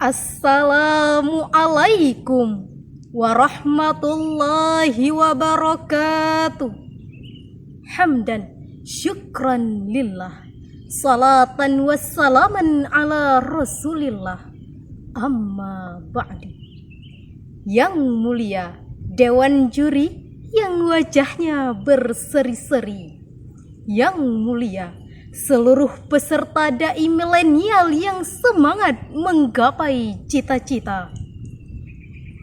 Assalamualaikum warahmatullahi wabarakatuh. Hamdan syukran lillah, salatan wassalaman ala rasulillah. Amma ba'di. Yang mulia Dewan Juri yang wajahnya berseri-seri, yang mulia seluruh peserta dai milenial yang semangat menggapai cita-cita.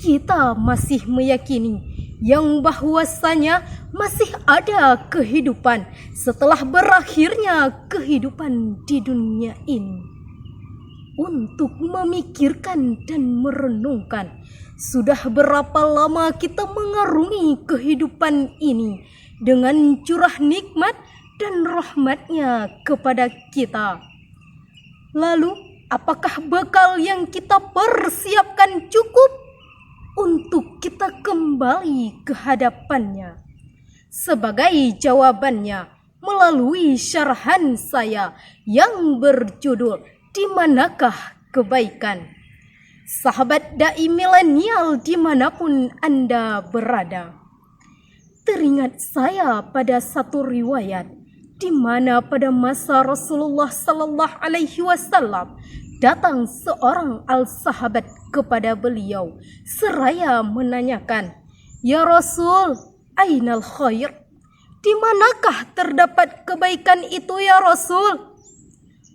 Kita masih meyakini yang bahwasanya masih ada kehidupan setelah berakhirnya kehidupan di dunia ini. Untuk memikirkan dan merenungkan, sudah berapa lama kita mengarungi kehidupan ini dengan curah nikmat dan rahmatnya kepada kita. Lalu, apakah bekal yang kita persiapkan cukup untuk kita kembali ke hadapannya? Sebagai jawabannya, melalui syarahan saya yang berjudul Di Manakah Kebaikan? Sahabat dai milenial dimanapun Anda berada, teringat saya pada satu riwayat di mana pada masa Rasulullah Sallallahu Alaihi Wasallam datang seorang al-sahabat kepada beliau seraya menanyakan, "Ya Rasul, ainal khair? Di manakah terdapat kebaikan itu ya Rasul?"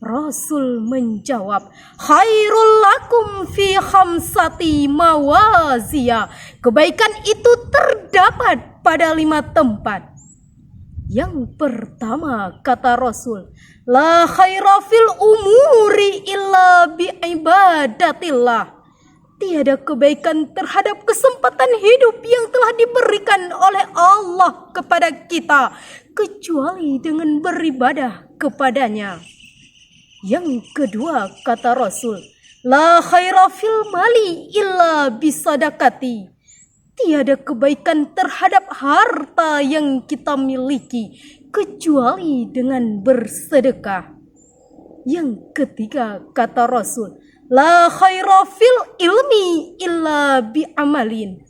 Rasul menjawab, "Khairul lakum fi khamsati mawaziyah." Kebaikan itu terdapat pada 5 tempat. Yang pertama, kata Rasul, "La khaira fil umuri illa bi ibadatillah." Tiada kebaikan terhadap kesempatan hidup yang telah diberikan oleh Allah kepada kita kecuali dengan beribadah kepadanya. Yang kedua, kata Rasul, "La khaira fil mali illa bisadaqati." Tiada kebaikan terhadap harta yang kita miliki kecuali dengan bersedekah. Yang ketiga, kata Rasul, "La khaira fil ilmi illa bi'amalin."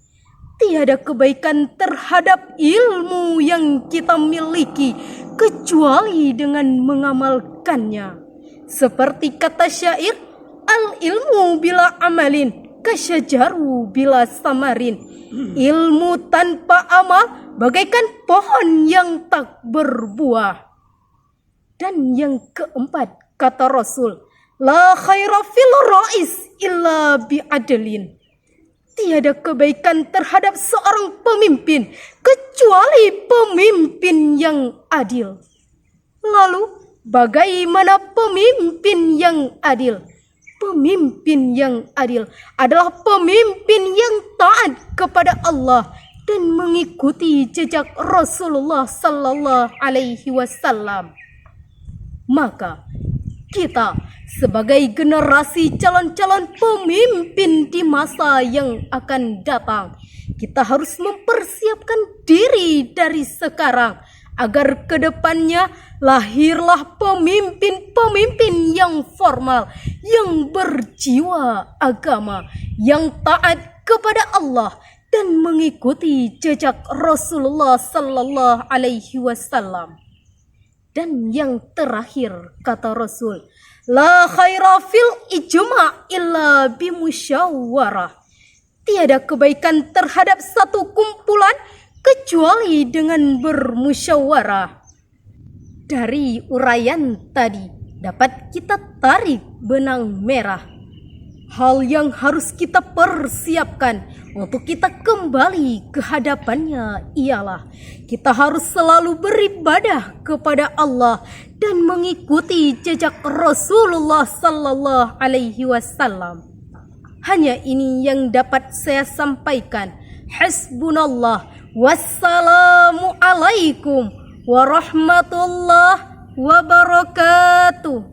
Tiada kebaikan terhadap ilmu yang kita miliki kecuali dengan mengamalkannya. Seperti kata syair, "Al-ilmu bila amalin, kasyajaru bila samarin." Ilmu tanpa amal bagaikan pohon yang tak berbuah. Dan yang keempat, kata Rasul, "La khaira fil rais illa bi'adlin." Tiada kebaikan terhadap seorang pemimpin kecuali pemimpin yang adil. Lalu, bagaimana pemimpin yang adil? Pemimpin yang adil adalah pemimpin yang taat kepada Allah dan mengikuti jejak Rasulullah Sallallahu Alaihi Wasallam. Maka kita sebagai generasi calon-calon pemimpin di masa yang akan datang, kita harus mempersiapkan diri dari sekarang agar kedepannya lahirlah pemimpin-pemimpin yang formal, yang berjiwa agama, yang taat kepada Allah dan mengikuti jejak Rasulullah Sallallahu Alaihi Wasallam. Dan yang terakhir, kata Rasul, "La khaira fil ijma' illa bimusyawarah." Tiada kebaikan terhadap satu kumpulan kecuali dengan bermusyawarah. Dari uraian tadi dapat kita tarik benang merah. Hal yang harus kita persiapkan untuk kita kembali ke hadapannya ialah kita harus selalu beribadah kepada Allah dan mengikuti jejak Rasulullah Sallallahu Alaihi Wasallam. Hanya ini yang dapat saya sampaikan. Hasbunallah. Wassalamualaikum warahmatullahi wabarakatuh.